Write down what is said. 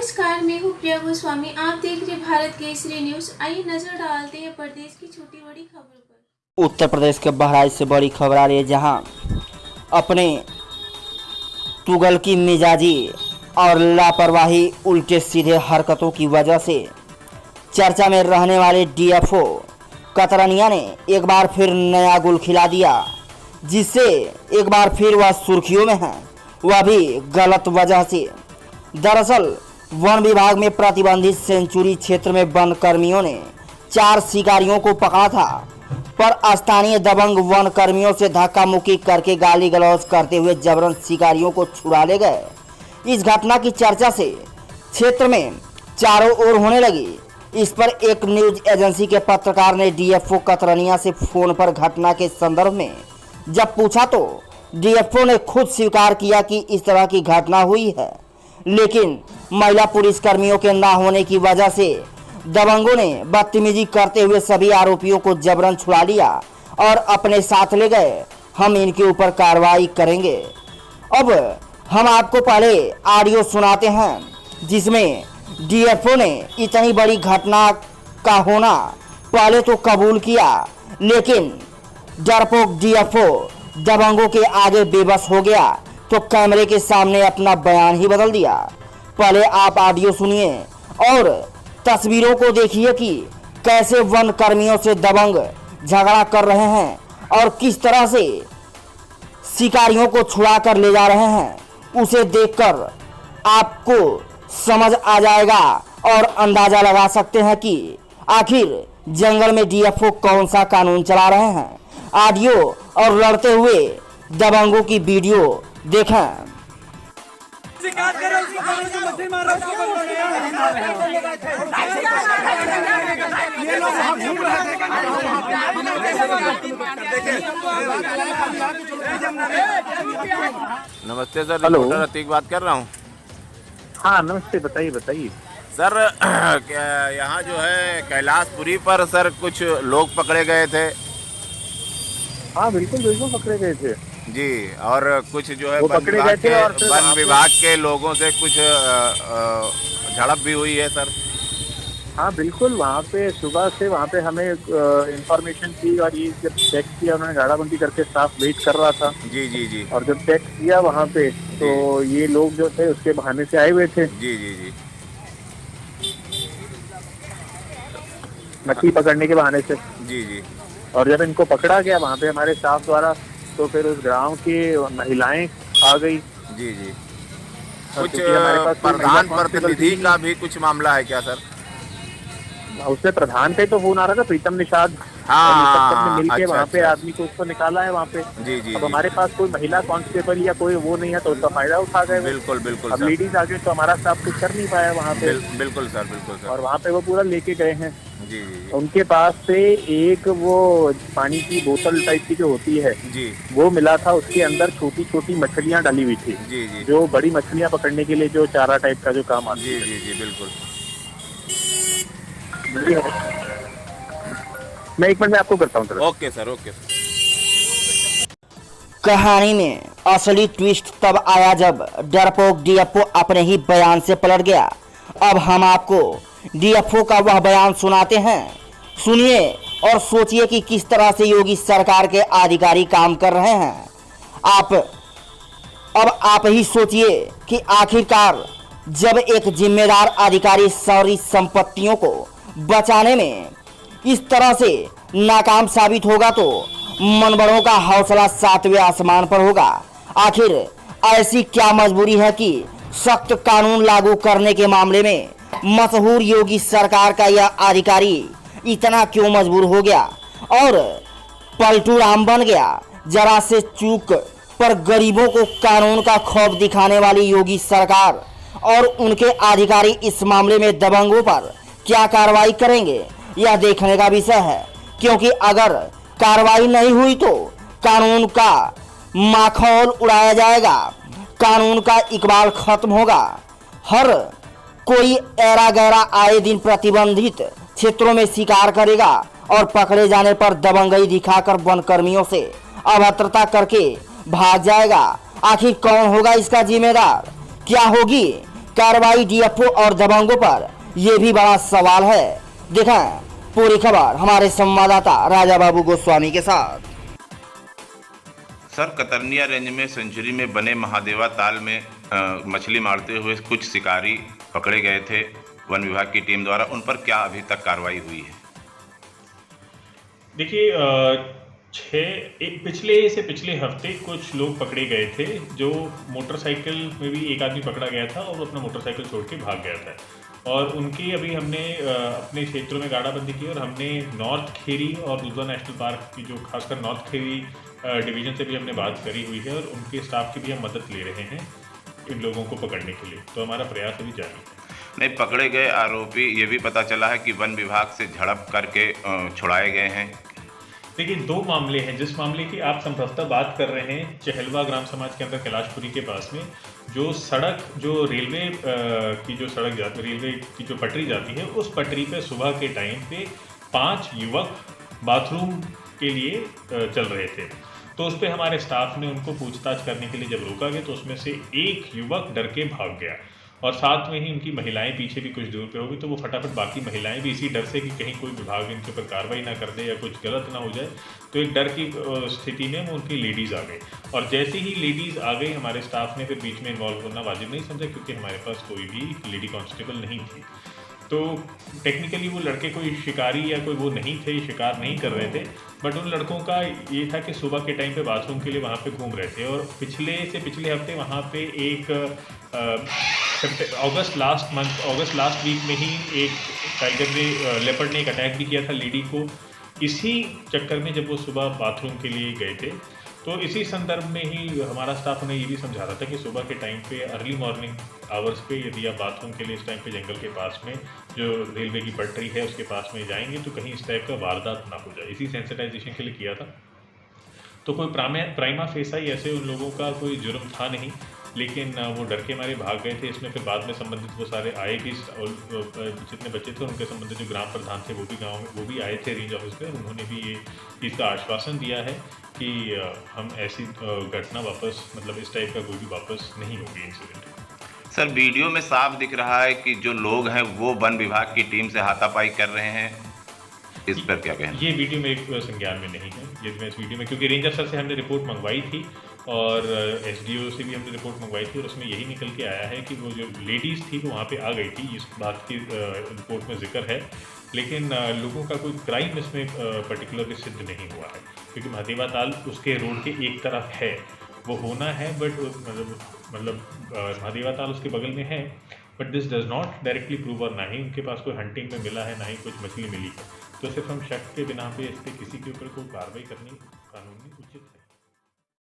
नमस्कार, मैं हूँ प्रिया गोस्वामी। आप देख रहे भारत केसरी न्यूज। आइए नजर डालते हैं प्रदेश की छोटी बड़ी खबरों पर। उत्तर प्रदेश के बहराइच से बड़ी खबर आ रही है, जहां अपने तुगलकी मिजाजी और लापरवाही उल्टे सीधे हरकतों की वजह से चर्चा में रहने वाले डीएफओ कतरनिया ने एक बार फिर नया गुल खिला दिया, जिससे एक बार फिर वह सुर्खियों में है, वह भी गलत वजह से। दरअसल वन विभाग में प्रतिबंधित सेंचुरी क्षेत्र में वन कर्मियों ने 4 शिकारियों को पकड़ा था, पर स्थानीय दबंग वन कर्मियों से धक्का मुक्की करके गाली गलौज करते हुए जबरन शिकारियों को छुड़ा ले गए। इस घटना की चर्चा से क्षेत्र में चारों ओर होने लगी। इस पर एक न्यूज एजेंसी के पत्रकार ने डीएफओ कतरनिया से फोन पर घटना के संदर्भ में जब पूछा तो डीएफओ ने खुद स्वीकार किया कि इस तरह की घटना हुई है, लेकिन महिला पुलिसकर्मियों के ना होने की वजह से दबंगों ने बदतमीजी करते हुए सभी आरोपियों को जबरन छुड़ा लिया और अपने साथ ले गए। हम इनके ऊपर कार्रवाई करेंगे। अब हम आपको पहले ऑडियो सुनाते हैं, जिसमें डीएफओ ने इतनी बड़ी घटना का होना पहले तो कबूल किया, लेकिन डरपोक डीएफओ दबंगों के आगे बेबस हो गया तो कैमरे के सामने अपना बयान ही बदल दिया। पहले आप ऑडियो सुनिए और तस्वीरों को देखिए कि कैसे वन कर्मियों से दबंग झगड़ा कर रहे हैं और किस तरह से शिकारियों को छुड़ा कर ले जा रहे हैं। उसे देखकर आपको समझ आ जाएगा और अंदाजा लगा सकते हैं कि आखिर जंगल में डीएफओ कौन सा कानून चला रहे हैं। ऑडियो और लड़ते हुए दबंगों की वीडियो देखें। नमस्ते सर, रिपोर्टर अतीक बात कर रहा हूँ। हाँ नमस्ते, बताइए बताइए सर यहाँ जो है कैलाशपुरी पर सर कुछ लोग पकड़े गए थे। हाँ बिल्कुल बिल्कुल पकड़े गए थे जी, और कुछ जो है वन विभाग के लोगों से कुछ झड़प भी हुई है सर। हाँ बिल्कुल, वहाँ पे सुबह से वहाँ पे हमें इंफॉर्मेशन थी और ये जब चेक किया उन्होंने गाड़ाबंदी करके स्टाफ वेट कर रहा था। जी जी जी। और जब चेक किया वहाँ पे तो ये लोग जो थे उसके बहाने से आए हुए थे। जी जी जी। मछली पकड़ने के बहाने से। जी जी। और जब इनको पकड़ा गया वहाँ पे हमारे स्टाफ द्वारा, तो फिर उस गाँव की महिलाएं आ गई। जी जी। कुछ हमारे पास प्रधान प्रतिनिधि का भी कुछ मामला है क्या सर? उससे प्रधान पे तो फोन आ रहा था, प्रीतम निषाद। हाँ, मिलके अच्छा, वहाँ पे अच्छा। आदमी को उसको निकाला है वहाँ पे। जी जी। अब हमारे पास कोई महिला कांस्टेबल या कोई वो नहीं है तो उसका फायदा उठा गए। बिल्कुल बिल्कुल। अब लेडीज आगे तो हमारा स्टाफ कुछ कर नहीं पाया वहाँ पे। बिल्कुल सर, बिल्कुल सर। और वहाँ पे वो पूरा लेके गए हैं। जी जी। उनके पास से एक वो पानी की बोतल टाइप की जो होती है जी, वो मिला था। उसके अंदर छोटी छोटी मछलियाँ डाली हुई थी। जी जी। जो बड़ी मछलियाँ पकड़ने के लिए जो चारा टाइप का जो काम आता है। जी जी जी बिल्कुल। मैं 1 मिनट में आपको करता हूँ। Okay sir, okay sir. कहानी में असली ट्विस्ट तब आया जब डरपोक डीएफओ अपने ही बयान से पलट गया। अब हम आपको डीएफओ का वह बयान सुनाते हैं। सुनिए और सोचिए कि किस तरह से योगी सरकार के अधिकारी काम कर रहे हैं। अब आप ही सोचिए कि आखिरकार जब एक जिम्मेदार अधिकारी सारी संपत्तियों को बचाने में इस तरह से नाकाम साबित होगा तो मनबड़ों का हौसला 7वें आसमान पर होगा। आखिर ऐसी क्या मजबूरी है कि सख्त कानून लागू करने के मामले में मशहूर योगी सरकार का यह अधिकारी इतना क्यों मजबूर हो गया और पलटू राम बन गया। जरा से चूक पर गरीबों को कानून का खौफ दिखाने वाली योगी सरकार और उनके अधिकारी इस मामले में दबंगों पर क्या कार्रवाई करेंगे, यह देखने का विषय है। क्योंकि अगर कार्रवाई नहीं हुई तो कानून का माखौल उड़ाया जाएगा, कानून का इकबाल खत्म होगा। हर कोई ऐरा गैरा आए दिन प्रतिबंधित क्षेत्रों में शिकार करेगा और पकड़े जाने पर दबंगई दिखाकर वन कर्मियों से अभद्रता करके भाग जाएगा। आखिर कौन होगा इसका जिम्मेदार? क्या होगी कार्रवाई डीएफओ और दबंगों पर यह भी बड़ा सवाल है। देखें पूरी खबर हमारे संवाददाता राजा बाबू गोस्वामी के साथ। सर, कतरनिया रेंज में सेंचुरी में बने महादेवा ताल में मछली मारते हुए कुछ शिकारी पकड़े गए थे वन विभाग की टीम द्वारा, उन पर क्या अभी तक कार्रवाई हुई है? देखिए, पिछले हफ्ते कुछ लोग पकड़े गए थे जो मोटरसाइकिल में भी एक आदमी पकड़ा गया था और अपना मोटरसाइकिल छोड़ के भाग गया था, और उनकी अभी हमने अपने क्षेत्रों में गाड़ाबंदी की और हमने नॉर्थ खेरी और दुधवा नेशनल पार्क की जो खासकर नॉर्थ खेरी डिवीज़न से भी हमने बात करी हुई है और उनके स्टाफ की भी हम मदद ले रहे हैं इन लोगों को पकड़ने के लिए। तो हमारा प्रयास अभी जारी है। नहीं, पकड़े गए आरोपी ये भी पता चला है कि वन विभाग से झड़प करके छुड़ाए गए हैं। देखिए, दो मामले हैं। जिस मामले की आप संभवतः बात कर रहे हैं, चहलवा ग्राम समाज के अंदर कैलाशपुरी के पास में जो सड़क, जो रेलवे की जो सड़क जाती, रेलवे की जो पटरी जाती है, उस पटरी पे सुबह के टाइम पे 5 युवक बाथरूम के लिए चल रहे थे। तो उस पर हमारे स्टाफ ने उनको पूछताछ करने के लिए जब रोका गया तो उसमें से एक युवक डर के भाग गया और साथ में ही उनकी महिलाएं पीछे भी कुछ दूर पे होगी, तो वो फटाफट बाकी महिलाएं भी इसी डर से कि कहीं कोई विभाग इनके ऊपर कार्रवाई ना कर दे या कुछ गलत ना हो जाए, तो एक डर की स्थिति में वो उनकी लेडीज़ आ गई। और जैसे ही लेडीज़ आ गई, हमारे स्टाफ ने फिर बीच में इन्वॉल्व होना वाजिब नहीं समझा, क्योंकि हमारे पास कोई भी लेडी कांस्टेबल नहीं थी। तो टेक्निकली वो लड़के कोई शिकारी या कोई वो नहीं थे, शिकार नहीं कर रहे थे, बट उन लड़कों का ये था कि सुबह के टाइम पे बाथरूम के लिए वहाँ पे घूम रहे थे। और पिछले हफ्ते वहाँ पे एक अगस्त लास्ट वीक में ही एक टाइगर ने, लेपर्ड ने एक अटैक भी किया था लेडी को। इसी चक्कर में जब वो सुबह बाथरूम के लिए गए थे, तो इसी संदर्भ में ही हमारा स्टाफ उन्हें ये भी समझा रहा था कि सुबह के टाइम पे, अर्ली मॉर्निंग आवर्स पे, यदि आप बाथरूम के लिए इस टाइम पे जंगल के पास में जो रेलवे की पटरी है उसके पास में जाएंगे तो कहीं इस टाइप का वारदात ना हो जाए, इसी सेंसिटाइजेशन के लिए किया था। तो कोई प्राइमा फेसा ही ऐसे उन लोगों का कोई जुर्म था नहीं, लेकिन वो डर के मारे भाग गए थे। इसमें फिर बाद में संबंधित वो सारे आए भी, जितने बच्चे थे उनके संबंधित जो ग्राम प्रधान थे वो भी गाँव में वो भी आए थे रेंज ऑफिस पे। उन्होंने भी ये चीज़ का आश्वासन दिया है कि हम ऐसी घटना वापस, मतलब इस टाइप का कोई भी वापस नहीं होगी इंसिडेंट। सर, वीडियो में साफ दिख रहा है कि जो लोग हैं वो वन विभाग की टीम से हाथापाई कर रहे हैं, इस पर क्या कहना? ये वीडियो मेरे संज्ञान में नहीं है। ये मैं इस वीडियो में, क्योंकि रेंजर सर से हमने रिपोर्ट मंगवाई थी और एसडीओ से भी हमने रिपोर्ट मंगवाई थी और उसमें यही निकल के आया है कि वो जो लेडीज़ थी वो वहाँ पे आ गई थी, इस बात की रिपोर्ट में जिक्र है, लेकिन लोगों का कोई क्राइम इसमें पर्टिकुलरली सिद्ध नहीं हुआ है, क्योंकि महादेवा ताल उसके रोड के एक तरफ है, वो होना है, बट मतलब महादेवा ताल उसके बगल में है, but this does not directly prove, और ना ही उनके पास कोई हंटिंग में मिला है, ना ही कुछ मछली मिली है। तो सिर्फ हम शक के बिना पे इस पर किसी के ऊपर कोई कार्रवाई करनी कानूनी उचित है।